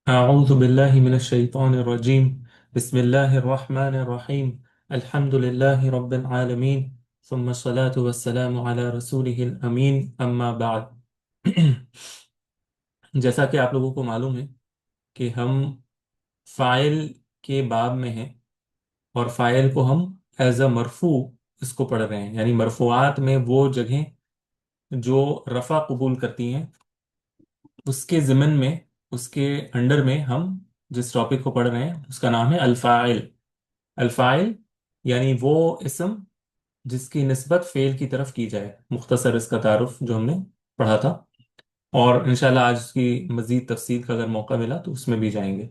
أعوذ بالله من الشيطان الرجيم. بسم الله الرحمن الرحيم. الحمد لله رب العالمين ثم الصلاة والسلام على رسوله الأمين أما بعد जैसा कि आप लोगों को मालूम है कि हम फ़ाइल के बाब में हैं और फ़ाइल को हम एज अ मरफू इसको पढ़ रहे हैं, यानी मरफूआत में वो जगहें जो रफ़ा कबूल करती हैं उसके ज़िमन में, उसके अंडर में हम जिस टॉपिक को पढ़ रहे हैं उसका नाम है अल्फ़ाइल। अल्फ़ाइल यानी वो इसम जिसकी निस्बत फेल की तरफ की जाए। मुख्तसर इसका तारुफ जो हमने पढ़ा था, और इंशाल्लाह आज उसकी मजीद तफसील का अगर मौका मिला तो उसमें भी जाएंगे।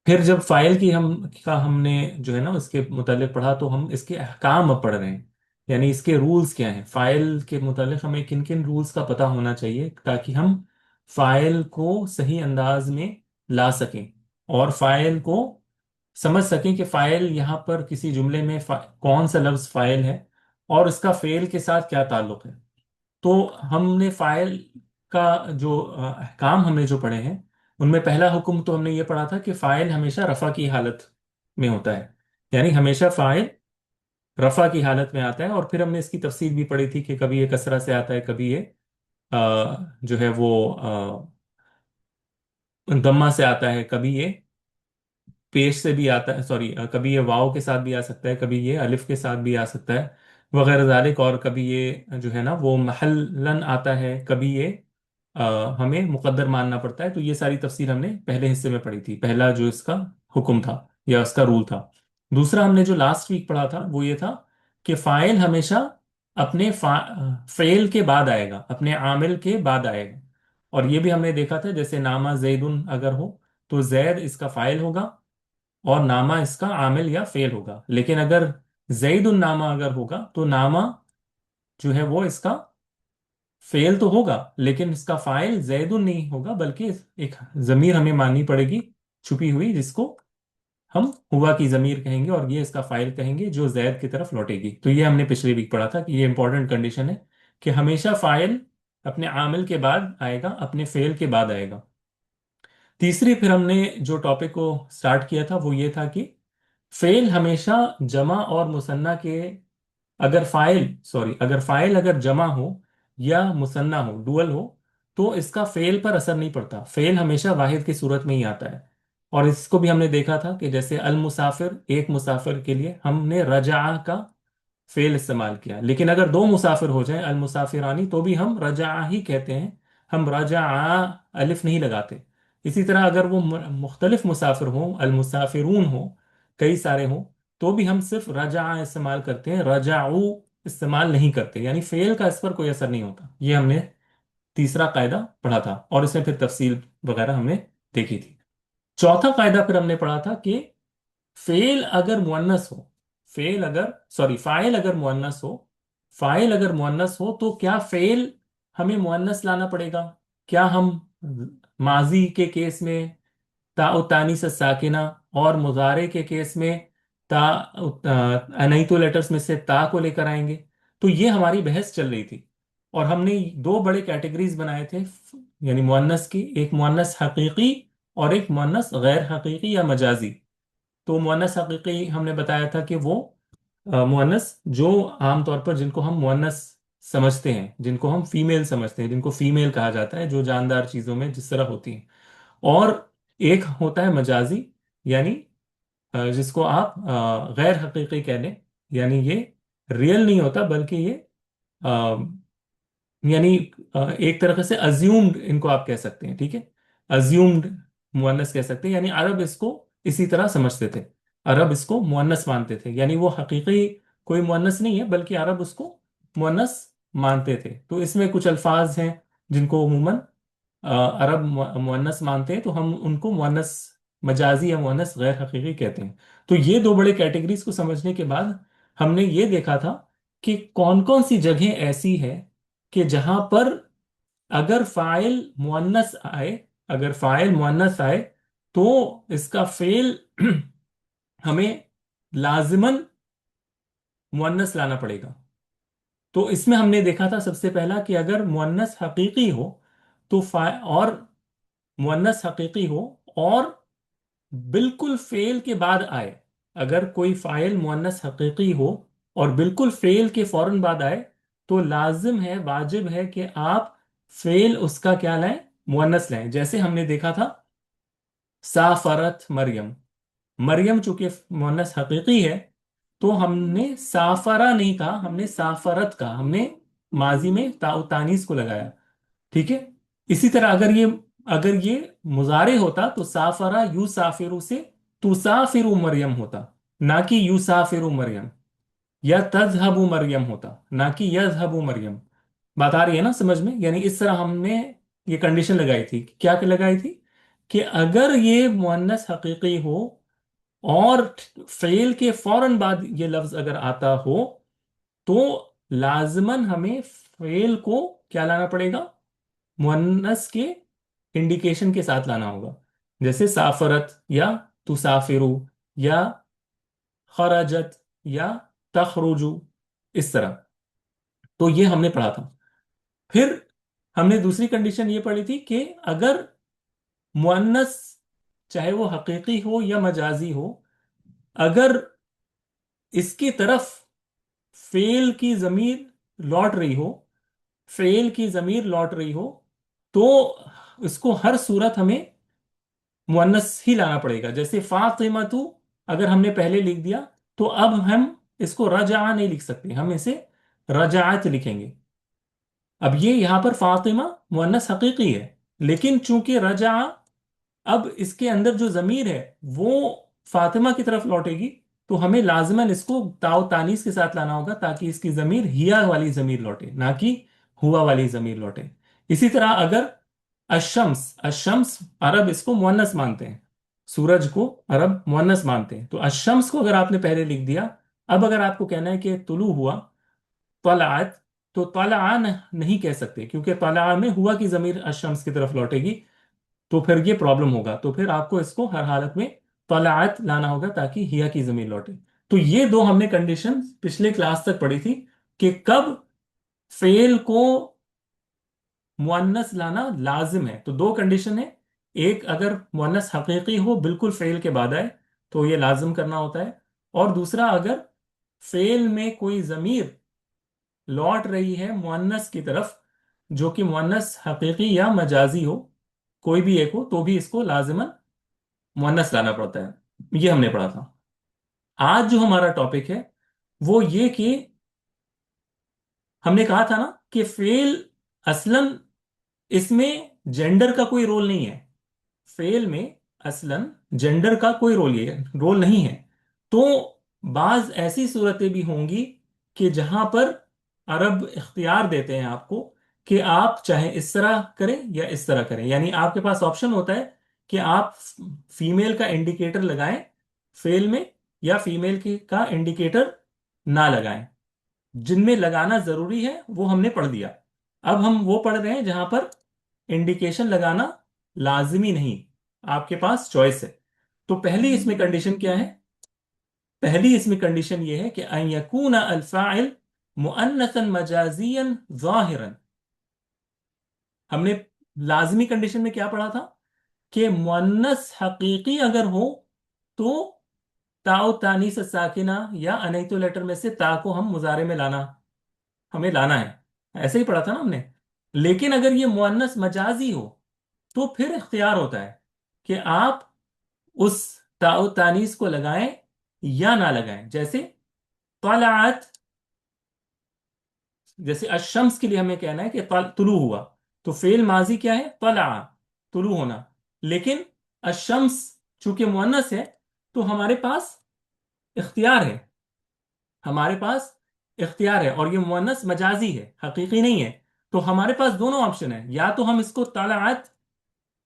फिर जब फाइल की हमने जो है ना इसके मुतालिक पढ़ा, तो हम इसके अहकाम अब पढ़ रहे हैं, यानी इसके रूल्स क्या हैं। फाइल के मुतालिक हमें किन किन रूल्स का पता होना चाहिए ताकि हम फाइल को सही अंदाज में ला सकें और फाइल को समझ सकें कि फाइल यहाँ पर किसी जुमले में कौन सा लफ्ज फाइल है और इसका फेल के साथ क्या ताल्लुक है। तो हमने फाइल का जो अहकाम हमने जो पढ़े हैं उनमें पहला हुक्म तो हमने ये पढ़ा था कि फाइल हमेशा रफा की हालत में होता है, यानी हमेशा फाइल रफा की हालत में आता है। और फिर हमने इसकी तफसील भी पढ़ी थी कि कभी ये कसरा से आता है, कभी ये जो है वो दम्मा से आता है, कभी ये पेश से भी आता है, सॉरी, कभी ये वाव के साथ भी आ सकता है, कभी ये अलिफ के साथ भी आ सकता है, वगैरह ज़ालिक। और कभी ये जो है ना वो महल्लन आता है, कभी ये हमें मुकद्दर मानना पड़ता है। तो ये सारी तफसीर हमने पहले हिस्से में पढ़ी थी, पहला जो इसका हुक्म था या उसका रूल था। दूसरा हमने जो लास्ट वीक पढ़ा था वो ये था कि फाइल हमेशा अपने फेल के बाद आएगा, अपने आमिल के बाद आएगा। और ये भी हमने देखा था, जैसे नामा जैदुन अगर हो तो जैद इसका फाइल होगा और नामा इसका आमिल या फेल होगा। लेकिन अगर जैदुन नामा अगर होगा तो नामा जो है वो इसका फेल तो होगा, लेकिन इसका फाइल जैदुन नहीं होगा, बल्कि एक जमीर हमें माननी पड़ेगी छुपी हुई, जिसको हम हुआ की जमीर कहेंगे और ये इसका फाइल कहेंगे जो जैद की तरफ लौटेगी। तो ये हमने पिछले वीक पढ़ा था कि ये इंपॉर्टेंट कंडीशन है कि हमेशा फाइल अपने आमिल के बाद आएगा, अपने फेल के बाद आएगा। तीसरी फिर हमने जो टॉपिक को स्टार्ट किया था वो ये था कि फेल हमेशा जमा और मुसन्ना के, अगर फाइल अगर जमा हो या मुसन्ना हो, डुअल हो, तो इसका फेल पर असर नहीं पड़ता। फेल हमेशा वाहिद की सूरत में ही आता है। और इसको भी हमने देखा था कि जैसे अल मुसाफिर, एक मुसाफिर के लिए हमने रजा का फेल इस्तेमाल किया, लेकिन अगर दो मुसाफिर हो जाएं, अल मुसाफिरानी, तो भी हम रजा ही कहते हैं, हम रजा अलिफ नहीं लगाते। इसी तरह अगर वो मुख्तलिफ मुसाफिर हों, अल मुसाफिरून हो, कई सारे हों, तो भी हम सिर्फ रजा इस्तेमाल करते हैं, रजाऊ इस्तेमाल नहीं करते, यानी फेल का इस पर कोई असर नहीं होता। ये हमने तीसरा कायदा पढ़ा था और इसमें फिर तफसील वगैरह हमने देखी थी। चौथा कायदा फिर हमने पढ़ा था कि फेल अगर मुअन्नस हो, फेल अगर सॉरी फाइल अगर मुअन्नस हो, फाइल अगर मुअन्नस हो तो क्या फेल हमें मुअन्नस लाना पड़ेगा? क्या हम माजी के केस में ता तानी से साकिना और मुजारे के केस में ता अनैतो लेटर्स में से ता को लेकर आएंगे? तो ये हमारी बहस चल रही थी और हमने दो बड़े कैटेगरीज बनाए थे, यानी मुअन्नस की, एक मुअन्नस हकीकी और एक मुअन्नस गैर हकीकी या मजाजी। तो मुअन्नस हकीकी हमने बताया था कि वो मुअन्नस जो आमतौर पर जिनको हम मुअन्नस समझते हैं, जिनको हम फीमेल समझते हैं, जिनको फीमेल कहा जाता है, जो जानदार चीजों में जिस तरह होती हैं। और एक होता है मजाजी, यानी जिसको आप गैर हकीकी कह लें, यानी ये रियल नहीं होता बल्कि ये यानी एक तरह से अज्यूम्ड इनको आप कह सकते हैं, ठीक है। अज्यूम्ड मुअन्नस कह सकते हैं, यानी अरब इसको इसी तरह समझते थे, अरब इसको मुअन्नस मानते थे, यानी वो हकीकी कोई मुअन्नस नहीं है बल्कि अरब उसको मुअन्नस मानते थे। तो इसमें कुछ अल्फाज हैं जिनको अमूमन अरब मुअन्नस मानते हैं, तो हम उनको मुअन्नस मजाजी या मुअन्नस गैर हकीकी कहते हैं। तो ये दो बड़े कैटेगरीज को समझने के बाद हमने ये देखा था कि कौन कौन सी जगह ऐसी है कि जहां पर अगर फाइल मुअन्नस आए, अगर फाइल मुअन्नस आए तो इसका फेल हमें लाजिमन मुअन्नस लाना पड़ेगा। तो इसमें हमने देखा था सबसे पहला कि अगर मुअन्नस हकीकी हो तो और मुअन्नस हकीकी हो اور بالکل فعل کے بعد آئے. اگر کوئی فاعل مؤنث حقیقی ہو اور بالکل فعل کے فوراً بعد آئے تو لازم ہے، واجب ہے کہ آپ فعل اس کا کیا لائیں؟ مؤنث لائیں. جیسے ہم نے دیکھا تھا سافرت مریم. مریم چونکہ مؤنث حقیقی ہے تو ہم نے سافرہ نہیں کہا، ہم نے سافرت کہا، ہم نے ماضی میں تا و تانیث کو لگایا. ٹھیک ہے. اسی طرح اگر یہ مضارع ہوتا تو سافرہ یو سافرو سے تسافر مریم ہوتا، نہ کہ یو سافر مریم. یا تذهب مریم ہوتا، نہ کہ یذهب مریم. بات آ رہی ہے نا سمجھ میں؟ یعنی اس طرح ہم نے یہ کنڈیشن لگائی تھی. کیا کہ لگائی تھی کہ اگر یہ مؤنث حقیقی ہو اور فعل کے فوراً بعد یہ لفظ اگر آتا ہو تو لازماً ہمیں فعل کو کیا لانا پڑے گا؟ مؤنث کے انڈیکیشن کے ساتھ لانا ہوگا. جیسے سافرت یا تسافرو یا خرجت یا تخرجو، اس طرح. تو یہ ہم نے پڑھا تھا. پھر ہم نے دوسری کنڈیشن یہ پڑھی تھی کہ اگر مؤنث چاہے وہ حقیقی ہو یا مجازی ہو، اگر اس کی طرف فعل کی ضمیر لوٹ رہی ہو، فعل کی ضمیر لوٹ رہی ہو تو اس کو ہر صورت ہمیں مؤنث ہی لانا پڑے گا. جیسے فاطمہ تو اگر ہم نے پہلے لکھ دیا تو اب ہم اس کو رجع نہیں لکھ سکتے، ہم اسے رجعت لکھیں گے. اب یہ یہاں پر فاطمہ مؤنث حقیقی ہے، لیکن چونکہ رجع اب اس کے اندر جو ضمیر ہے وہ فاطمہ کی طرف لوٹے گی تو ہمیں لازماً اس کو تا و تانیث کے ساتھ لانا ہوگا تاکہ اس کی ضمیر ہیا والی ضمیر لوٹے، نہ کہ ہوا والی ضمیر لوٹے. اسی طرح اگر الشمس، الشمس عرب اس کو مؤنث مانتے ہیں، سورج کو عرب مؤنث مانتے ہیں، تو الشمس کو اگر آپ نے پہلے لکھ دیا، اب اگر آپ کو کہنا ہے کہ طلوع ہوا، طلعت، تو طلع نہیں کہہ سکتے کیونکہ طلع میں ہوا کی ضمیر الشمس کی طرف لوٹے گی تو پھر یہ پرابلم ہوگا. تو پھر آپ کو اس کو ہر حالت میں طلعت لانا ہوگا تاکہ ہیا کی ضمیر لوٹے. تو یہ دو ہم نے کنڈیشن پچھلے کلاس تک پڑھی تھی کہ کب فعل کو مؤنث لانا لازم ہے. تو دو کنڈیشن ہے، ایک اگر مؤنث حقیقی ہو بالکل فعل کے بعد آئے تو یہ لازم کرنا ہوتا ہے، اور دوسرا اگر فعل میں کوئی ضمیر لوٹ رہی ہے مؤنث کی طرف جو کہ مؤنث حقیقی یا مجازی ہو، کوئی بھی ایک ہو، تو بھی اس کو لازماً مؤنث لانا پڑتا ہے. یہ ہم نے پڑھا تھا. آج جو ہمارا ٹاپک ہے وہ یہ کہ ہم نے کہا تھا نا کہ فعل اصلاً اس میں جینڈر کا کوئی رول نہیں ہے. فعل میں اصلاً جینڈر کا کوئی رول نہیں ہے. تو بعض ایسی صورتیں بھی ہوں گی کہ جہاں پر عرب اختیار دیتے ہیں آپ کو کہ آپ چاہے اس طرح کریں یا اس طرح کریں. یعنی آپ کے پاس آپشن ہوتا ہے کہ آپ فیمیل کا انڈیکیٹر لگائیں فعل میں یا فیمیل کا انڈیکیٹر نہ لگائیں. جن میں لگانا ضروری ہے وہ ہم نے پڑھ دیا. اب ہم وہ پڑھ رہے ہیں جہاں پر انڈیکیشن لگانا لازمی نہیں، آپ کے پاس چوائس ہے. تو پہلی اس میں کنڈیشن کیا ہے؟ پہلی اس میں کنڈیشن یہ ہے کہ ان یکون الفاعل مؤنثا مجازیا ظاہرا. ہم نے لازمی کنڈیشن میں کیا پڑھا تھا کہ مؤنث حقیقی اگر ہو تو تا و تانیث ساکنہ یا انیتو لیٹر میں سے تا کو ہم مضارع میں ہمیں لانا ہے. ایسے ہی پڑھا تھا نا ہم نے. لیکن اگر یہ مؤنث مجازی ہو تو پھر اختیار ہوتا ہے کہ آپ اس تا و تانیث کو لگائیں یا نہ لگائیں. جیسے طلعت، جیسے الشمس کے لیے ہمیں کہنا ہے کہ طلوع ہوا، تو فعل ماضی کیا ہے؟ طلع، طلوع ہونا. لیکن الشمس چونکہ مؤنث ہے تو ہمارے پاس اختیار ہے، ہمارے پاس اختیار ہے، اور یہ مؤنث مجازی ہے، حقیقی نہیں ہے. تو ہمارے پاس دونوں آپشن ہیں، یا تو ہم اس کو طلعت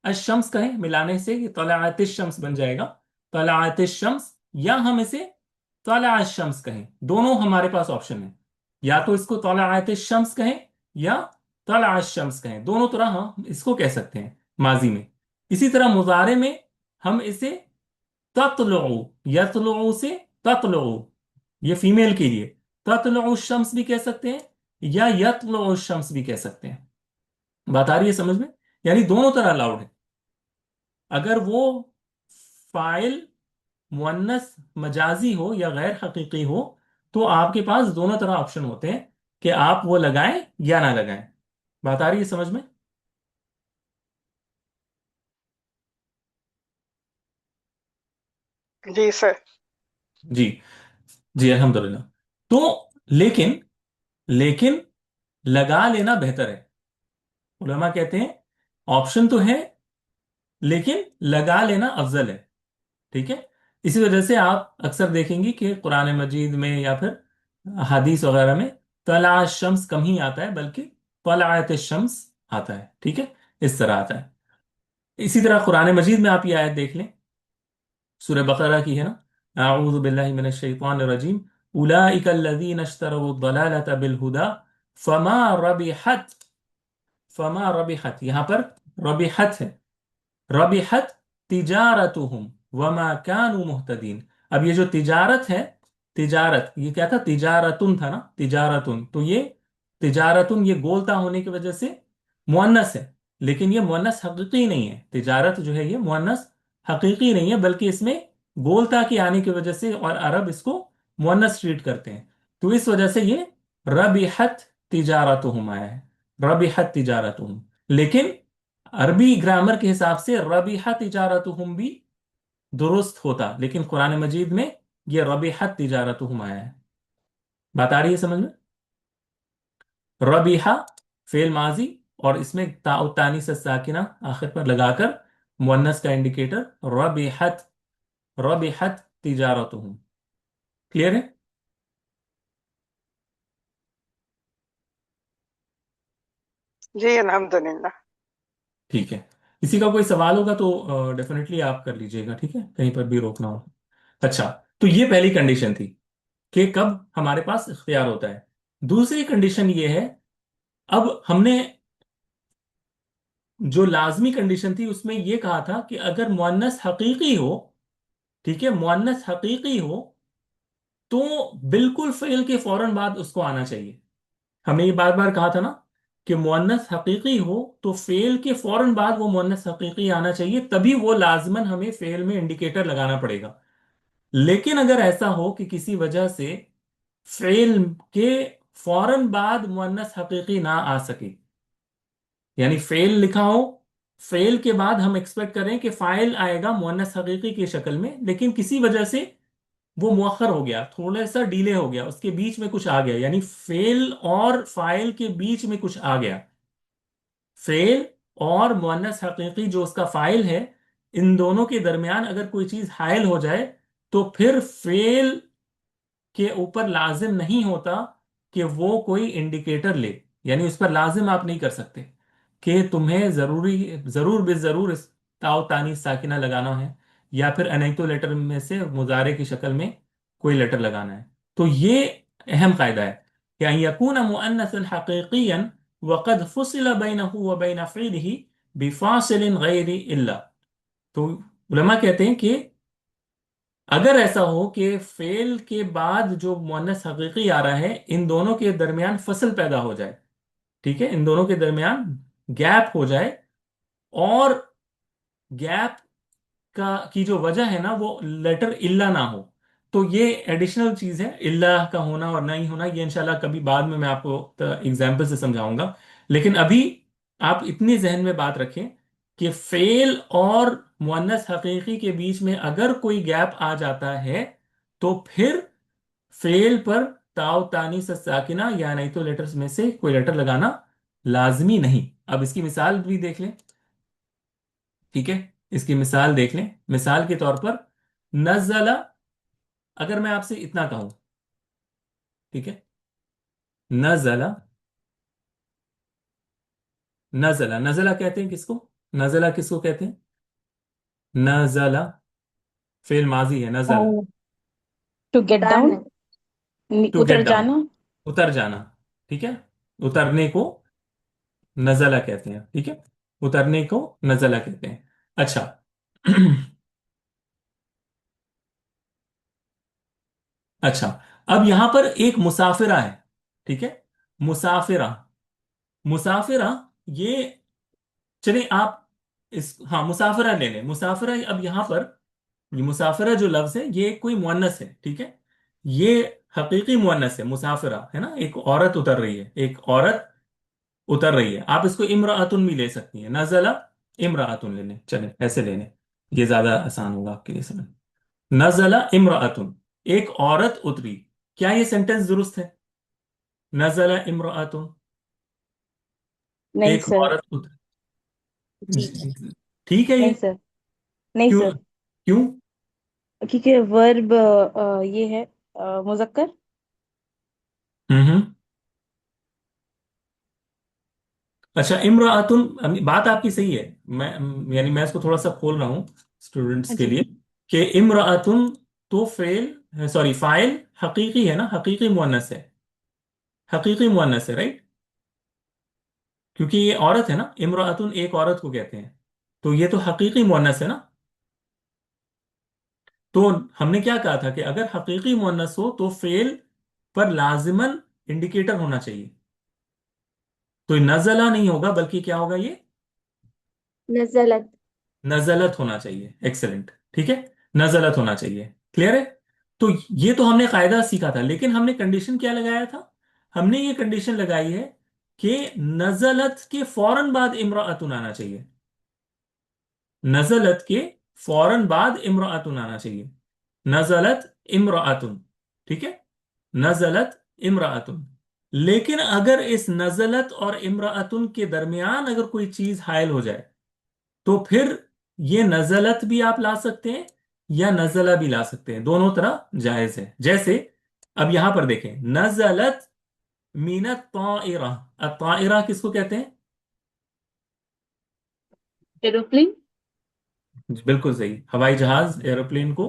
الشمس کہیں، ملانے سے یہ طلعت الشمس بن جائے گا، طلعت الشمس، یا ہم اسے طلع الشمس کہیں. دونوں ہمارے پاس آپشن ہیں، یا تو اس کو طلعت الشمس کہیں یا طلع الشمس کہیں. دونوں طرح ہم اس کو کہہ سکتے ہیں ماضی میں. اسی طرح مضارع میں ہم اسے تطلع، یطلع سے تطلع، یہ فیمیل کے لیے تطلع الشمس بھی کہہ سکتے ہیں یا یطلع الشمس بھی کہہ سکتے ہیں. بات آ رہی ہے سمجھ میں؟ یعنی دونوں طرح الاؤڈ ہے. अगर वो फाइल मुअन्नस मजाजी हो या गैर हकीकी हो, तो आपके पास दोनों तरह ऑप्शन होते हैं कि आप वो लगाएं या ना लगाएं। बात आ रही है समझ में? जी सर। जी। जी अल्हम्दुलिल्लाह। तो लेकिन लेकिन लगा लेना बेहतर है। उलमा कहते हैं ऑप्शन तो है, लेकिन लगा लेना अफजल है। ठीक है। इसी वजह से आप अक्सर देखेंगे कि कुरान मजीद में या फिर हदीस वगैरह में तला शम्स कम ही आता है, बल्कि तलात शम्स आता है। ठीक है, इस तरह आता है। इसी तरह कुरान मजीद में आप ये आयत देख लें, सूरह बकरा की है ना, अऊज़ु बिल्लाहि मिनश शैतानिर रजीम, उलाइका अल्लज़ीना इश्तरऊ द-दलालता बिल हुदा फमा रबिहत, फमा रबिहत यहां पर रबिहत है, रबिहत तिजारतुहुम वमा कानू मुहतदीन। अब ये जो तिजारत है, तिजारत ये क्या था, तिजारतुन था ना, तिजारतुन, तो ये तिजारतुन ये गोलता होने की वजह से मुअन्नस है, लेकिन ये मुअन्नस हकीकी नहीं है। तिजारत जो है ये मुअन्नस हकीकी नहीं है, बल्कि इसमें गोलता के आने की वजह से और अरब इसको मुअन्नस ट्रीट करते हैं, तो इस वजह से ये रबिहत तिजारतुहुम आया है, रबिहत तिजारतुहुम। लेकिन अरबी ग्रामर के हिसाब से रबीहा तिजारतुहुम भी दुरुस्त होता, लेकिन कुरान मजीद में ये रबीहत तिजारतुहुम आया है। बात आ रही है समझ में? रबीहा फेल माजी, और इसमें ताउ तानी से साकिना आखिर पर लगाकर मुअन्नस का इंडिकेटर, रबीहत, रबीहत तिजारतुहुम। क्लियर है? जी अल्हम्दुलिल्लाह। ठीक है। इसी का कोई सवाल होगा तो डेफिनेटली आप कर लीजिएगा, ठीक है, कहीं पर भी रोकना हो। अच्छा, तो ये पहली कंडीशन थी कि कब हमारे पास इख्तियार होता है। दूसरी कंडीशन ये है, अब हमने जो लाजमी कंडीशन थी उसमें ये कहा था कि अगर मुअन्नस हकीकी हो, ठीक है, मुअन्नस हकीकी हो, तो बिल्कुल फेल के फौरन बाद उसको आना चाहिए। हमने ये बार बार कहा था ना कि मुअन्नस हकीकी हो तो फेल के फौरन बाद वो मुअन्नस हकीकी आना चाहिए, तभी वो लाजमन हमें फेल में इंडिकेटर लगाना पड़ेगा। लेकिन अगर ऐसा हो कि किसी वजह से फेल के फौरन बाद मुअन्नस हकीकी ना आ सके, यानी फेल लिखा हो, फेल के बाद हम एक्सपेक्ट करें कि फाइल आएगा मुअन्नस हकीकी की शक्ल में, लेकिन किसी वजह से वो मुअख्खर हो गया, थोड़ा सा डिले हो गया, उसके बीच में कुछ आ गया, यानी फेल और फाइल के बीच में कुछ आ गया, फेल और मुअन्नस हकीकी जो उसका फाइल है, इन दोनों के दरमियान अगर कोई चीज हायल हो जाए, तो फिर फेल के ऊपर लाजिम नहीं होता कि वो कोई इंडिकेटर ले, यानी उस पर लाजिम आप नहीं कर सकते कि तुम्हें जरूरी जरूर जरूर इस ताव तानी साकिना लगाना है, या फिर अनैतो लेटर में से मुजारे की शक्ल में कोई लेटर लगाना है। तो ये अहम कायदा है कि अन यकून मुअन्नसन हकीकियन वक़द फुसिल बैनहु व बैन फ़िलिही बिफासिलिन गैरि इल्ला। तो उलमा कहते हैं कि अगर ऐसा हो कि फेल के बाद जो मुअन्नस हकीकी आ रहा है, इन दोनों के दरमियान फसल पैदा हो जाए, ठीक है, इन दोनों के दरमियान गैप हो जाए, और गैप का की जो वजह है ना वो लेटर इल्ला ना हो, तो ये एडिशनल चीज है, इल्ला का होना और नहीं होना, ये इंशाल्लाह कभी बाद में मैं आपको एग्जाम्पल से समझाऊंगा। लेकिन अभी आप इतनी जहन में बात रखें कि फेल और मुअन्नस हकीकी के बीच में अगर कोई गैप आ जाता है, तो फिर फेल पर ताव तानी से साकिना या नहीं तो लेटर्स में से कोई लेटर लगाना लाजमी नहीं। अब इसकी मिसाल भी देख लें, ठीक है, इसकी मिसाल देख लें। मिसाल के तौर पर नज़ला, अगर मैं आपसे इतना कहूं, ठीक है, नज़ला, नज़ला, नज़ला कहते हैं किसको, नज़ला किसको कहते हैं? नज़ला फेल माजी है, नज़ला, टू गेट डाउन, टू उतर गेट डाउन, जाना। उतर जाना, ठीक है, उतरने को नज़ला कहते हैं, ठीक है, उतरने को नज़ला कहते हैं। अच्छा अच्छा, अब यहां पर एक मुसाफिरा है, ठीक है, मुसाफिरा, मुसाफिरा, ये चलिए आप ہاں مسافرہ لے لیں، مسافرہ اب یہاں پر یہ مسافرہ جو لفظ ہے یہ کوئی مؤنث ہے، ٹھیک ہے، یہ حقیقی مؤنث ہے، مسافرہ ہے نا، ایک عورت اتر رہی ہے، ایک عورت اتر رہی ہے، آپ اس کو امرأتن بھی لے سکتی ہیں، نزلہ امرأتن لے لیں، چلیں ایسے لے لیں، یہ زیادہ آسان ہوگا آپ کے لیے سمجھ۔ نزلہ امرأتن، ایک عورت اتری، کیا یہ سینٹنس درست ہے؟ نزلہ امرأتن، نہیں ایک سر. عورت اتری، جی. ٹھیک ہے یہ؟ نہیں سر. نہیں کیوں؟ سر. کیوں؟ کیونکہ ورب یہ ہے مذکر. ہوں اچھا امراۃن، بات آپ کی صحیح ہے، میں یعنی میں اس کو تھوڑا سا کھول رہا ہوں اسٹوڈنٹس کے جی. لیے کہ امراۃن تو فعل سوری فاعل حقیقی ہے نا، حقیقی مؤنث ہے، حقیقی مؤنث ہے رائٹ، کیونکہ یہ عورت ہے نا، امراۃن ایک عورت کو کہتے ہیں، تو یہ تو حقیقی مؤنث ہے نا، تو ہم نے کیا کہا تھا کہ اگر حقیقی مؤنث ہو تو فعل پر لازماً انڈیکیٹر ہونا چاہیے، تو نزلہ نہیں ہوگا بلکہ کیا ہوگا یہ؟ نزلت. نزلت ہونا چاہیے، ایکسلنٹ، ٹھیک ہے، نزلت ہونا چاہیے، کلیئر ہے؟ تو یہ تو ہم نے قاعدہ سیکھا تھا، لیکن ہم نے کنڈیشن کیا لگایا تھا؟ ہم نے یہ کنڈیشن لگائی ہے کہ نزلت کے فوراً بعد امرأتن آنا چاہیے، نزلت کے فوراً بعد امرأتن آنا چاہیے، نزلت امرأتن، ٹھیک ہے، نزلت امرأتن، لیکن اگر اس نزلت اور امرأتن کے درمیان اگر کوئی چیز حائل ہو جائے تو پھر یہ نزلت بھی آپ لا سکتے ہیں یا نزلہ بھی لا سکتے ہیں، دونوں طرح جائز ہے، جیسے اب یہاں پر دیکھیں نزلت من الطائرہ، الطائرہ کس کو کہتے ہیں؟ ایروپلین. بالکل صحیح، ہوائی جہاز، ایروپلین کو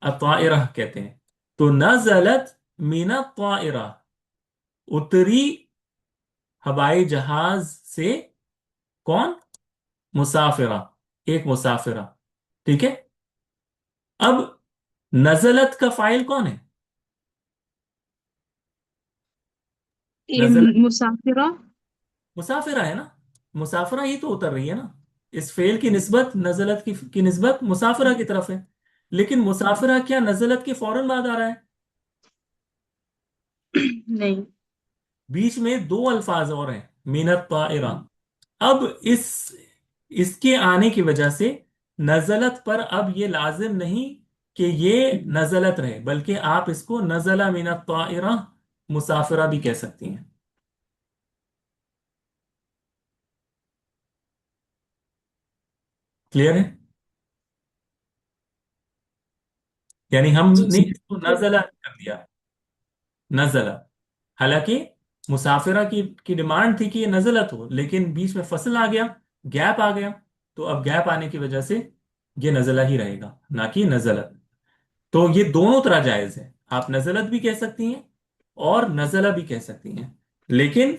الطائرہ کہتے ہیں، تو نزلت من الطائرہ، اتری ہوائی جہاز سے، کون؟ مسافرہ، ایک مسافرہ، ٹھیک ہے، اب نزلت کا فائل کون ہے؟ نزلت مسافرہ. مسافرہ ہے نا، مسافرہ ہی تو اتر رہی ہے نا، اس فعل کی نسبت نزلت کی نسبت مسافرہ کی طرف ہے، لیکن مسافرہ کیا نزلت کے فوراً بعد آ رہا ہے؟ نہیں. بیچ میں دو الفاظ اور ہیں، من الطائرہ، اب اس کے آنے کی وجہ سے نزلت پر اب یہ لازم نہیں کہ یہ نزلت رہے، بلکہ آپ اس کو نزلہ من الطائرہ مسافرہ بھی کہہ سکتی ہیں، کلیئر ہے؟ یعنی ہم جی نے سر. اس کو نزلہ کر دیا، نزلہ، حالانکہ مسافرہ کی ڈیمانڈ تھی کہ یہ نزلت ہو، لیکن بیچ میں فصل آ گیا، گیپ آ گیا، تو اب گیپ آنے کی وجہ سے یہ نزلہ ہی رہے گا نہ کہ نزلت، تو یہ دونوں طرح جائز ہے، آپ نزلت بھی کہہ سکتی ہیں اور نزلہ بھی کہہ سکتی ہیں، لیکن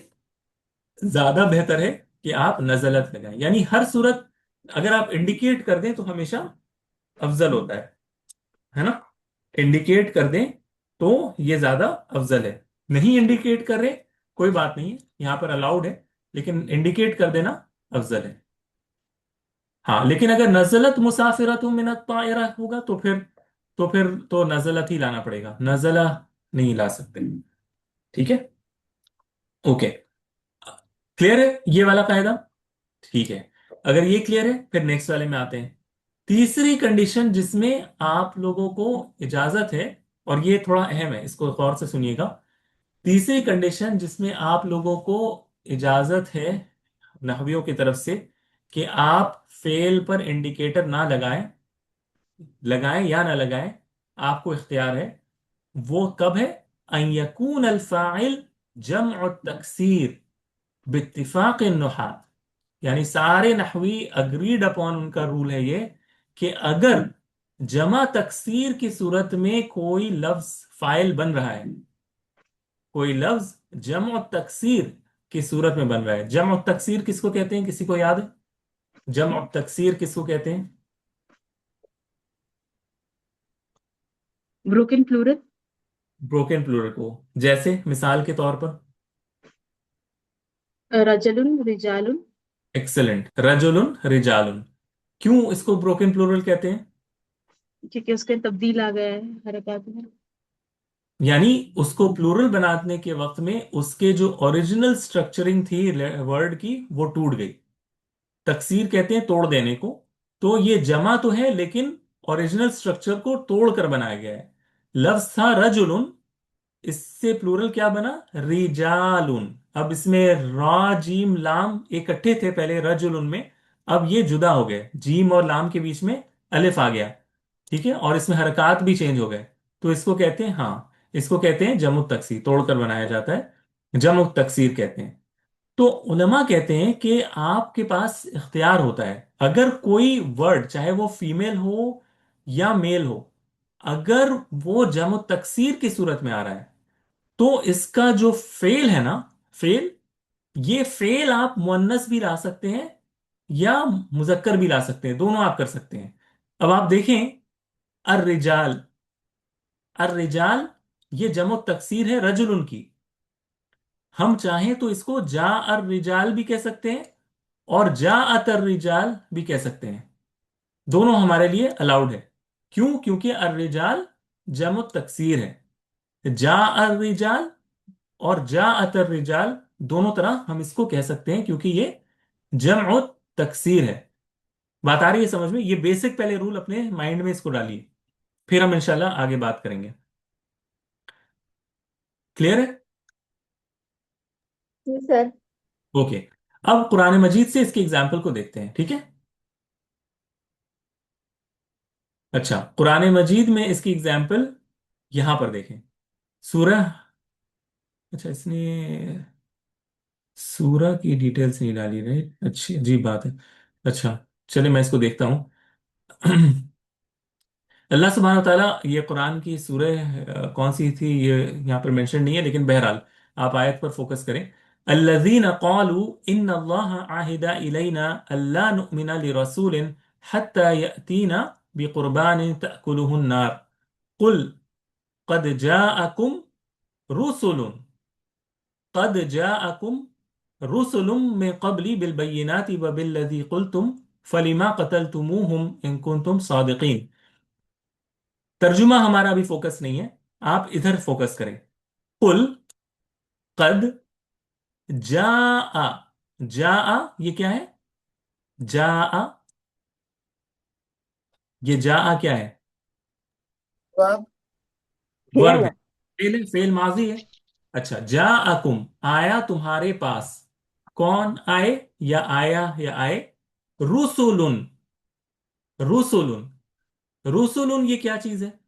زیادہ بہتر ہے کہ آپ نزلت لگائیں، یعنی ہر صورت اگر آپ انڈیکیٹ کر دیں تو ہمیشہ افضل ہوتا ہے نا، انڈیکیٹ کر دیں تو یہ زیادہ افضل ہے، نہیں انڈیکیٹ کر رہے کوئی بات نہیں ہے، یہاں پر الاؤڈ ہے، لیکن انڈیکیٹ کر دینا افضل ہے، ہاں، لیکن اگر نزلت مسافرت من الطائرہ ہوگا تو نزلت ہی لانا پڑے گا، نزلہ نہیں لا سکتے، ٹھیک ہے، اوکے، کلیئر ہے یہ والا قاعدہ؟ ٹھیک ہے، اگر یہ کلیئر ہے پھر نیکسٹ والے میں آتے ہیں، تیسری کنڈیشن جس میں آپ لوگوں کو اجازت ہے، اور یہ تھوڑا اہم ہے، اس کو غور سے سنیے گا، تیسری کنڈیشن جس میں آپ لوگوں کو اجازت ہے نحویوں کی طرف سے کہ آپ فعل پر انڈیکیٹر نہ لگائیں، لگائیں یا نہ لگائیں آپ کو اختیار ہے، وہ کب ہے؟ ان یکون الفاعل جمع التکسیر باتفاق النحاة، یعنی سارے نحوی اگریڈ اپون ان کا رول ہے یہ کہ اگر جمع تکسیر کی صورت میں کوئی لفظ فاعل بن رہا ہے، کوئی لفظ جمع تکسیر کی صورت میں بن رہا ہے، جمع تکسیر کس کو کہتے ہیں، کسی کو یاد ہے جمع تکسیر کس کو کہتے ہیں؟ Broken plural. بروکن پلورل کو، جیسے مثال کے طور پر رجل رجال. एक्सेलेंट, रजुलुन रिजालुन। क्यों इसको ब्रोकन प्लूरल कहते हैं? क्योंकि उसके तब्दील आ गया है हरकत में। यानी उसको प्लूरल बनाने के वक्त में उसके जो ओरिजिनल स्ट्रक्चरिंग थी वर्ड की वो टूट गई। तकसीर कहते हैं तोड़ देने को। तो ये जमा तो है लेकिन ओरिजिनल स्ट्रक्चर को तोड़ कर बनाया गया है। लफ्ज था रजुलुन, इससे प्लूरल क्या बना? रिजालुन। अब इसमें रा जीम लाम इकट्ठे थे पहले रजुलुन में, अब ये जुदा हो गए, जीम और लाम के बीच में अलिफ आ गया। ठीक है, और इसमें हरकत भी चेंज हो गए। तो इसको कहते हैं, हाँ, इसको कहते हैं जमुत तकसीर, तोड़कर बनाया जाता है, जमुत तकसीर कहते हैं। तो उलमा कहते हैं कि आपके पास इख्तियार होता है, अगर कोई वर्ड चाहे वो फीमेल हो या मेल हो, अगर वो जमो तकसीर की सूरत में आ रहा है तो इसका जो फेल है ना, फेल, ये फेल आप मुअन्नस भी ला सकते हैं या मुजक्कर भी ला सकते हैं, दोनों आप कर सकते हैं। अब आप देखें, अर रिजाल, अर रिजाल, ये जमो तकसीर है रजुल की। हम चाहें तो इसको जा अर रिजाल भी कह सकते हैं और जा अतर रिजाल भी कह सकते हैं, दोनों हमारे लिए अलाउड है। क्यों? क्योंकि अर रिजाल जमो तकसीर है। जा अर रिजाल और जा अतर रिजाल दोनों तरह हम इसको कह सकते हैं क्योंकि ये जमअ तकसीर है। बात आ रही है समझ में? ये बेसिक पहले रूल अपने माइंड में इसको डालिए, फिर हम इंशाल्लाह आगे बात करेंगे। क्लियर है? जी सर। ओके। अब कुरान मजीद से इसके एग्जाम्पल को देखते हैं, ठीक है? अच्छा, कुरान मजीद में इसकी एग्जाम्पल यहां पर देखें। सूरह, अच्छा, इसने सूरह की डिटेल्स नहीं डाली, राइट? अच्छी अजीब बात है। अच्छा, चलिए मैं इसको देखता हूँ। अल्लाह सुब्हानहु व तआला, ये कुरान की सूरह कौन सी थी ये यहाँ पर मेंशन नहीं है, लेकिन बहरहाल आप आयत पर फोकस करें। अल्लज़ीना क़ालू इन्नल्लाह आहिदा इलैना अल्ला नुअमिना लिरसूलिन हत्ता यअतीना बिक़ुरबानिन तअकुलुहुन नार कुल क़द जाअकुम रुसुलुन, क़द जाअकुम रुसुलुम मिन क़ब्ली बिलबय्यिनाति व बिल्लज़ी क़ुल्तुम फलिमा क़तलतुमूहुम इन कुंतुम सादिक़ीन। तर्जुमा हमारा अभी फोकस नहीं है, आप इधर फोकस करें। कुल कद जा, जा, ये क्या है? जा, ये जा क्या है? वर्ब। वर्ब फेल है। है। फेल है, फेल माजी है। अच्छा, जा अकुम, आया तुम्हारे पास। कौन आए? या आया या आए? रुसुलुन, रुसुलुन, रुसुलुन ये क्या चीज है?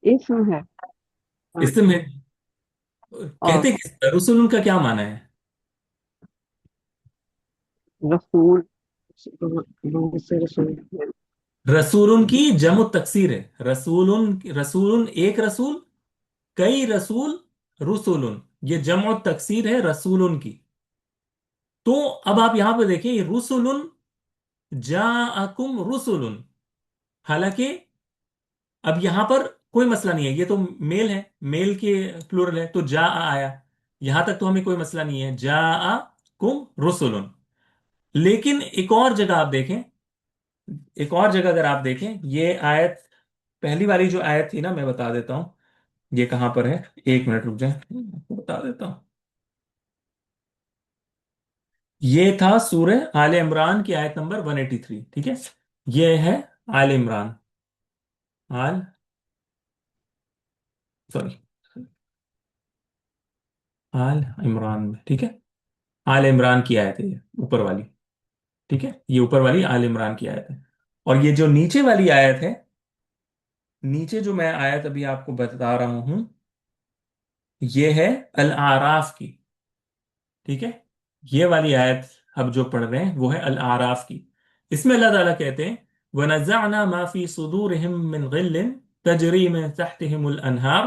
इसम है। इसमें और कहते किस रुसुलुन का क्या माना है? रसूल, रसूल। रसूलुन की जमु तकसीर है। रसूलुन, रसूलुन एक रसूल, कई रसूल, रुसुलुन, ये जमु तकसीर है रसूलुन की। तो अब आप यहां पे देखिए, ये रुसुलुन, जाअकुम रुसुलुन, हालांकि अब यहां पर कोई मसला नहीं है, ये तो मेल है, मेल के प्लूरल है, तो जा आया, यहां तक तो हमें कोई मसला नहीं है, जा कुम रुसुलुन। लेकिन एक और जगह आप देखें, एक और जगह अगर आप देखें, ये आयत, पहली वाली जो आयत थी ना, मैं बता देता हूं ये कहां पर है। एक मिनट रुक जाए, आपको बता देता हूं। ये था सूरह आले इमरान की आयत नंबर 183, ठीक है? ये है आले इमरान, आल, सॉरी, आल इमरान में, ठीक है? आल इमरान की आयत है ये ऊपर वाली, ठीक है? ये ऊपर वाली आल इमरान की आयत है। और ये जो नीचे वाली आयत है, नीचे जो मैं आयत अभी आपको बता रहा हूं, ये है अल आराफ की, ठीक है? ये वाली आयत अब जो पढ़ रहे हैं वो है अल आराफ की। इसमें अल्लाह ताला कहते हैं, वनज़अना मा फी सुदूरिहिम मिन गिल्लिन तजरी मिन तहतिहिमुल अनहार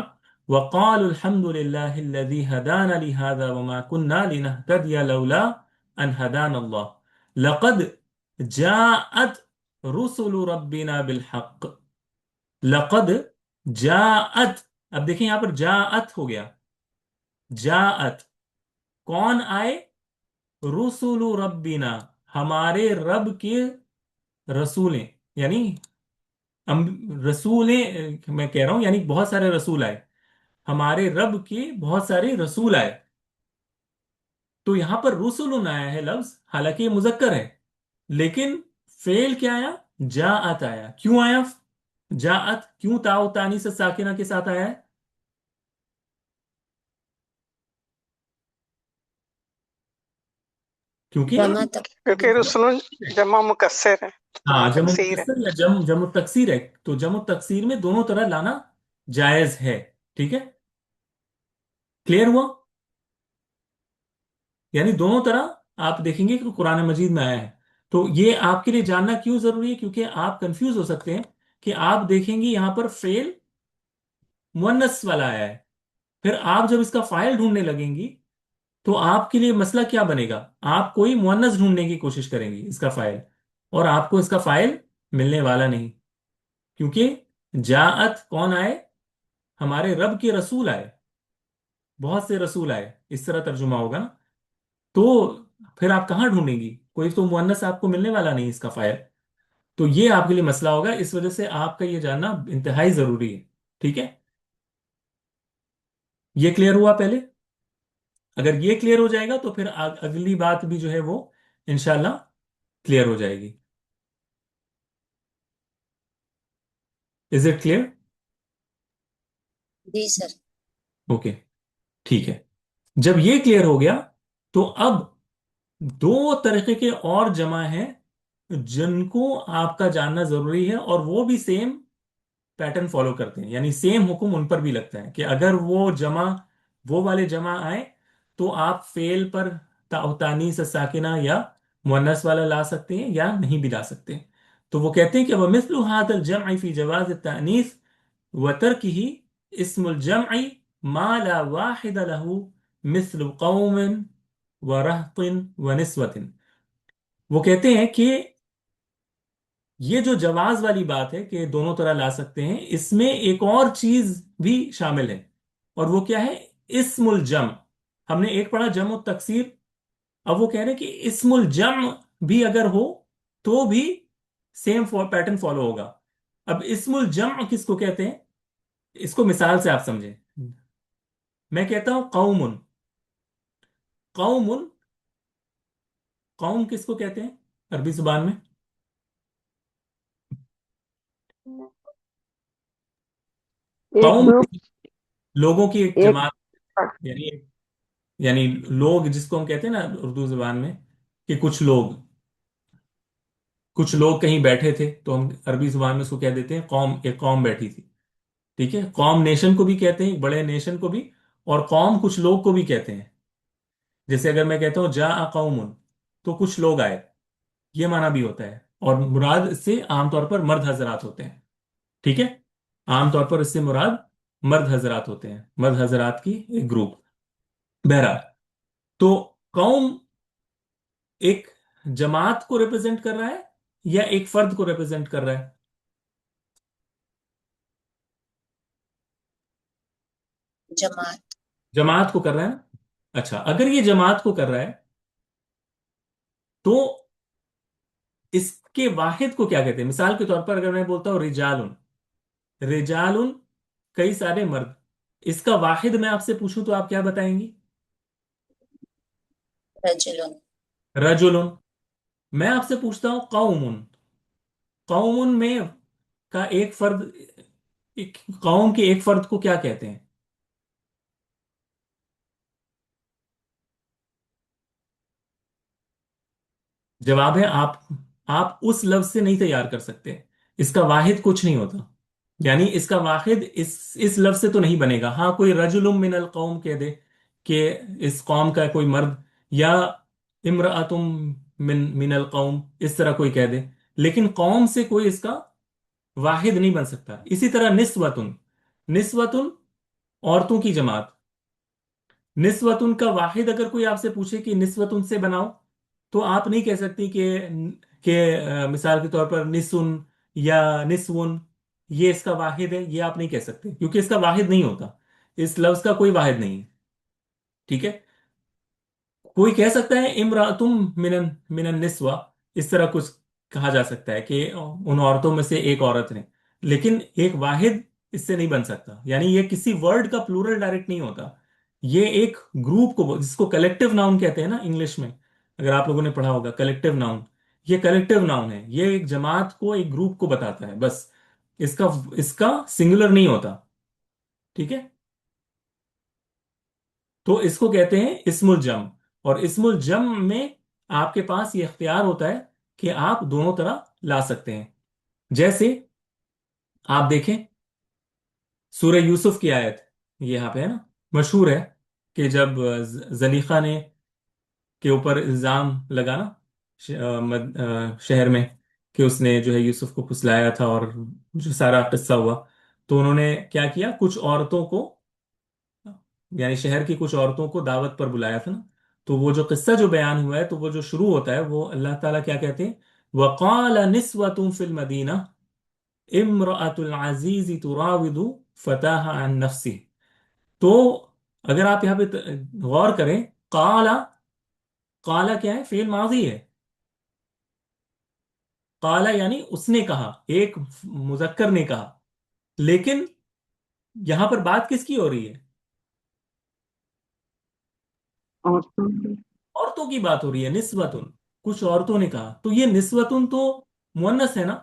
वक़ालू अल्हम्दुलिल्लाहिल्लज़ी हदाना लिहाज़ा वमा कुन्ना लिनहतदिया लौला अन हदाना अल्लाह लक़द जाअत रुसुलु रब्बिना बिलहक़, लक़द जाअत। अब देखिए यहां पर जाअत हो गया, जाअत, कौन आए? रुसुलु रब्बिना, हमारे रब के रसूलें, यानी रसूलें मैं कह रहा हूं, यानी बहुत सारे रसूल आए, हमारे रब के बहुत सारे रसूल आए। तो यहां पर रुसुलुन आया है लफ्ज, हालांकि ये मुजक्कर है, लेकिन फेल क्या आया? जाअत आया। क्यों आया जाअत? क्यों ताऊ तानी से साकिना के साथ आया है? क्योंकि जमा तक क्योंकि रसुल जमा मुकस्सर है, जमा हाँ, जमो तकसीर है। मुकस्सर या जमो तकसीर है, तो जमो तकसीर में दोनों तरह लाना जायज है। ठीक है, क्लियर हुआ? यानी दोनों तरह आप देखेंगे कि कुरान मजीद में आया है। तो ये आपके लिए जानना क्यों जरूरी है? क्योंकि आप कंफ्यूज हो सकते हैं कि आप देखेंगे यहां पर फेल मुअन्नस वाला आया है, फिर आप जब इसका फाइल ढूंढने लगेंगी तो आपके लिए मसला क्या बनेगा? आप कोई मुअन्नस ढूंढने की कोशिश करेंगी इसका फाइल, और आपको इसका फाइल मिलने वाला नहीं, क्योंकि जाअत कौन आए? हमारे रब के रसूल आए, बहुत से रसूल आए, इस तरह तर्जुमा होगा ना। तो फिर आप कहाँ ढूंढेंगी? कोई तो मुअन्नस आपको मिलने वाला नहीं इसका फाइल। तो ये आपके लिए मसला होगा, इस वजह से आपका ये जानना इंतहाई जरूरी है। ठीक है, ये क्लियर हुआ पहले? अगर ये क्लियर हो जाएगा तो फिर अगली बात भी जो है वो इंशाल्लाह क्लियर हो जाएगी। Is it clear? जी सर। ओके, ठीक है। जब ये क्लियर हो गया तो अब दो तरीके के और जमा हैं जिनको आपका जानना जरूरी है, और वो भी सेम पैटर्न फॉलो करते हैं, यानी सेम हुक्म उन पर भी लगता है कि अगर वो वाले जमा आए तो आप फेल पर तानी से साकिना या मुअन्नस वाला ला सकते हैं या नहीं भी ला सकते हैं। तो वो कहते हैं कि वह मिस्लु हादल जमअ फी जवाज तानीस व तर्किही इस्मुल जमअ मा ला वाहिद लहु मिस्लु कौमिन व रहतिन व निस्वतिन। वो कहते हैं कि ये जो जवाज वाली बात है कि दोनों तरह ला सकते हैं, इसमें एक और चीज भी शामिल है, और वो क्या है? इस्मुल जम। हमने एक पढ़ा जम और तकसीर, अब वो कह रहे हैं कि इस्मुल जम भी अगर हो तो भी सेम पैटर्न फॉलो होगा। अब इस्मुल जम किसको कहते हैं? इसको मिसाल से आप समझें। मैं कहता हूं कौमुन, कौमुन, कौम किसको कहते हैं अरबी जुबान में? एक कौम ग्रुप, लोगों की एक एक जमात, यानी यानी लोग जिसको हम कहते हैं ना उर्दू जुबान में कि कुछ लोग कहीं बैठे थे, तो हम अरबी जुबान में उसको कह देते हैं कौम, एक कौम बैठी थी। ठीक है, कौम नेशन को भी कहते हैं, एक बड़े नेशन को भी, और कौम कुछ लोग को भी कहते हैं। जैसे अगर मैं कहता हूं जा कौमुन, तो कुछ लोग आए, ये माना भी होता है, और मुराद इससे आमतौर पर मर्द हजरात होते हैं। ठीक है, आमतौर पर इससे मुराद मर्द हजरात होते हैं, मर्द हजरात की एक ग्रुप। बहरहाल, तो कौम एक जमात को रिप्रेजेंट कर रहा है या एक फर्द को रिप्रेजेंट कर रहा है? जमात। जमात को कर रहा है ना। अच्छा, अगर ये जमात को कर रहा है तो इसके वाहिद को क्या कहते हैं? मिसाल के तौर पर अगर मैं बोलता हूं रिजालुन, रिजालुन कई सारे मर्द, इसका वाहिद मैं आपसे पूछूं तो आप क्या बताएंगी? रजुलन। रजुलुन। मैं आपसे पूछता हूं कौमुन, कौमुन में का एक फर्द, एक कौम के एक फर्द को क्या कहते हैं? जवाब है आप उस लफ्ज से नहीं तैयार कर सकते, इसका वाहिद कुछ नहीं होता। यानी इसका वाहिद इस लफ्ज से तो नहीं बनेगा। हाँ, कोई रजुलुम मिनल कौम कह दे कि इस कौम का कोई मर्द, या इमरातुम मिनल कौम, इस तरह कोई कह दे, लेकिन कौम से कोई इसका वाहिद नहीं बन सकता। इसी तरह निस्वतुन, निस्वतुन औरतों की जमात, निस्वतुन का वाहिद अगर कोई आपसे पूछे कि निस्वतुन से बनाओ, तो आप नहीं कह सकती कि मिसाल के तौर पर निसुन या निस्वन, ये इसका वाहिद है, ये आप नहीं कह सकते, क्योंकि इसका वाहिद नहीं होता, इस लफ्ज का कोई वाहिद नहीं है। ठीक है, कोई कह सकता है इमरातुम मिनन मिनन निस्वा, इस तरह कुछ कहा जा सकता है कि उन औरतों में से एक औरत ने, लेकिन एक वाहिद इससे नहीं बन सकता। यानी ये किसी वर्ड का प्लूरल डायरेक्ट नहीं होता। ये एक ग्रुप को, जिसको कलेक्टिव नाउन कहते हैं ना इंग्लिश में, अगर आप लोगों ने पढ़ा होगा कलेक्टिव नाउन, ये कलेक्टिव नाउन है। ये एक जमात को, एक ग्रुप को बताता है बस। इसका इसका सिंगुलर नहीं होता। ठीक है। तो इसको कहते हैं इस्मुल जम। और इस्मुल जम में आपके पास ये इख्तियार होता है कि आप दोनों तरह ला सकते हैं। जैसे आप देखें सूरह यूसुफ की आयत, ये यहाँ पे है ना, मशहूर है कि जब जलीखा ने के ऊपर इल्जाम लगा ना शहर में, कि उसने जो है यूसुफ को फुसलाया था, और जो सारा किस्सा हुआ, तो उन्होंने क्या किया, कुछ औरतों को, यानी शहर की कुछ औरतों को दावत पर बुलाया था ना। तो वो जो किस्सा जो बयान हुआ है, तो वो जो शुरू होता है, वो अल्लाह ताला क्या कहते हैं, वक़ाल निस्वतुम फिल मदीना इम्रअतुल अजीज तुराविदु फताहा अन नफ्सी। तो अगर आप यहाँ पे गौर करें, काला, काला क्या है, फेल माजी है। काला यानी उसने कहा, एक मुजक्कर ने कहा। लेकिन यहां पर बात किसकी हो रही है? औरतों औरतों की बात हो रही है, निस्वतुन, कुछ औरतों ने कहा। तो ये निस्वतुन तो मुअन्नस है ना,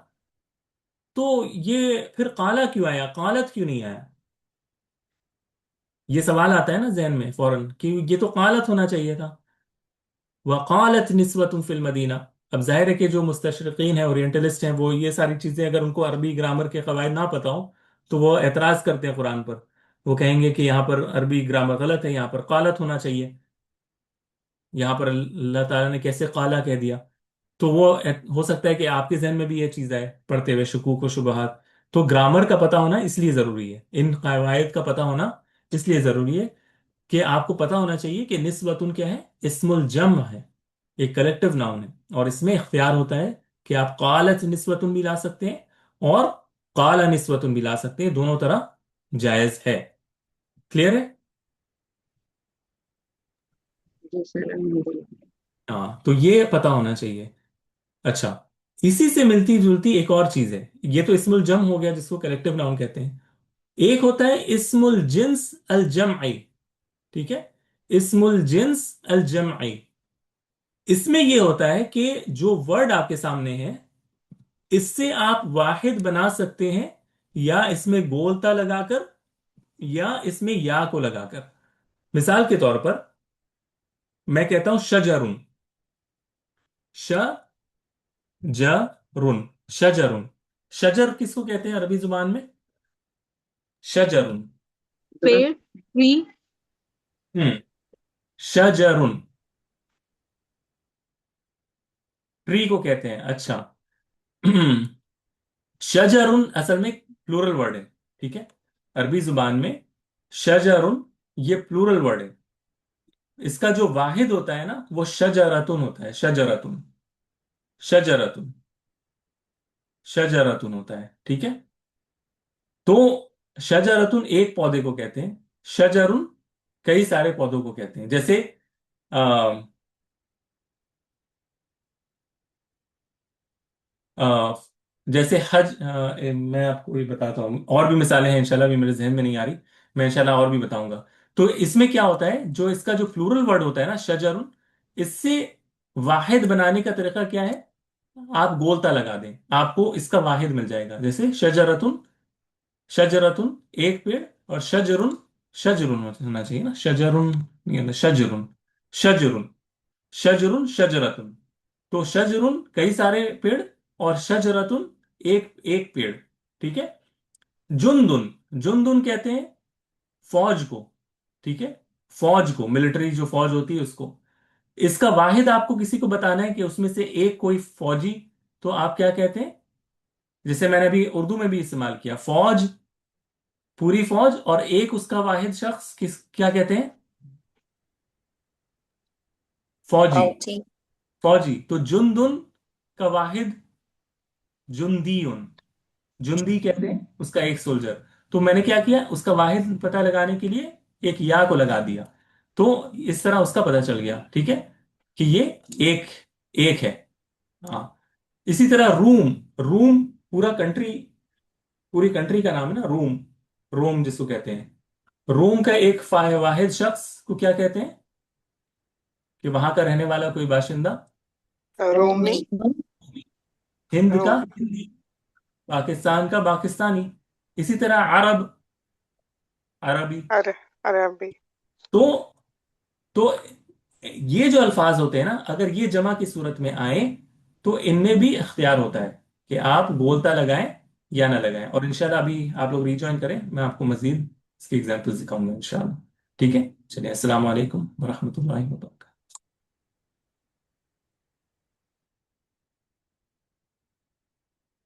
तो ये फिर काला क्यों आया, कालत क्यों नहीं आया? ये सवाल आता है ना जहन में फौरन कि ये तो कालत होना चाहिए था। वकालत निस्वतुन फिल मदीना। अब जाहिर है कि जो मुस्तशरिकीन हैं, ओरिएंटलिस्ट हैं, वो ये सारी चीजें, अगर उनको अरबी ग्रामर के कवायद ना पता हो, तो वो एतराज करते हैं कुरान पर। वो कहेंगे कि यहाँ पर अरबी ग्रामर गलत है, यहाँ पर कालत होना चाहिए, यहाँ पर अल्लाह ताला ने कैसे काला कह दिया। तो वो हो सकता है कि आपके जहन में भी ये चीज आए पढ़ते हुए, शकूक व शुबहात। तो ग्रामर का पता होना इसलिए जरूरी है, इन कवायद का पता होना इसलिए जरूरी है कि आपको पता होना चाहिए कि निस्बतुन क्या है, इस्मुल जम है, एक कलेक्टिव नाउन है। और इसमें इख्तियार होता है कि आप कालत निस्बतुन भी ला सकते हैं, और काला निस्बतुन भी ला सकते हैं, दोनों तरह जायज है। क्लियर है? जैसे अलहम्दुलिल्लाह। हाँ, तो ये पता होना चाहिए। अच्छा, इसी से मिलती जुलती एक और चीज है। ये तो इस्मुल जम हो गया, जिसको कलेक्टिव नाउन कहते हैं। एक होता है इस्मुल जिन्स अल जमई। ठीक है, इस्मुल जिन्स अल जमई। इसमें यह होता है कि जो वर्ड आपके सामने है, इससे आप वाहिद बना सकते हैं, या इसमें गोलता लगाकर, या इसमें या को लगाकर। मिसाल के तौर पर मैं कहता हूं शजरुन, शजरुन, शजरुन। शजर किसको कहते हैं अरबी जुबान में? शजरुन। दरख्त पेड़, ट्री। हम्म, शजरुन, ट्री को कहते हैं। अच्छा। शजरुन असल में प्लूरल वर्ड है। ठीक है, अरबी जुबान में शजरुन ये प्लूरल वर्ड है। इसका जो वाहिद होता है ना, वो शजरतुन होता है, शजरतुन, शजरतुन, शजरतुन होता है। ठीक है। तो शजरतुन एक पौधे को कहते हैं, शजरुन कई सारे पौधों को कहते हैं। जैसे आ, जैसे मैं आपको ये बताता हूँ, और भी मिसालें हैं इंशाल्लाह, भी मेरे जहन में नहीं आ रही, मैं इंशाल्लाह और भी बताऊंगा। तो इसमें क्या होता है, जो इसका जो प्लूरल वर्ड होता है ना शजरुन, इससे वाहिद बनाने का तरीका क्या है, आप गोलता लगा दें, आपको इसका वाहिद मिल जाएगा। जैसे शजरतुन, शजरतुन एक पेड़, और शजरुन, शजरुन होना चाहिए ना, शजरुन नहीं होना, शजरुन, शजरुन, शजरुन शजरतुन। तो शजरुन कई सारे पेड़, और शजरतुन एक एक पेड़। ठीक है। जुनदुन, जुनदुन कहते हैं फौज को। ठीक है, फौज को, मिलिट्री जो फौज होती है उसको। इसका वाहिद आपको किसी को बताना है कि उसमें से एक कोई फौजी, तो आप क्या कहते हैं? जैसे मैंने अभी उर्दू में भी इस्तेमाल किया, फौज, पूरी फौज, और एक उसका वाहिद शख्स, किस क्या कहते हैं? फौजी, फौजी। फौजी। तो जुनदुन का वाहिद जुंदीयुन, जुंदी कहते हैं उसका एक सोल्जर। तो मैंने क्या किया, उसका वाहिद पता लगाने के लिए एक या को लगा दिया। تو اس طرح اس کا پتہ چل گیا، ٹھیک ہے، کہ یہ ایک ایک ہے. ہاں. اسی طرح روم. روم پورا کنٹری، پوری کنٹری کا نام ہے نا، روم. روم جس کو کہتے ہیں. روم کا ایک واحد شخص کو کیا کہتے ہیں؟ کہ وہاں کا رہنے والا کوئی باشندہ. رومی. ہند کا روم. ہندی، پاکستان کا پاکستانی. اسی طرح عرب، عربی. عربی. تو تو یہ جو الفاظ ہوتے ہیں نا، اگر یہ جمع کی صورت میں آئیں تو ان میں بھی اختیار ہوتا ہے کہ آپ بولتا لگائیں یا نہ لگائیں. اور انشاءاللہ ابھی آپ لوگ ریجوائن کریں، میں آپ کو مزید اس کی ایگزامپل دکھاؤں گا انشاءاللہ. ٹھیک ہے، چلیے، السلام علیکم ورحمۃ اللہ وبرکاتہ.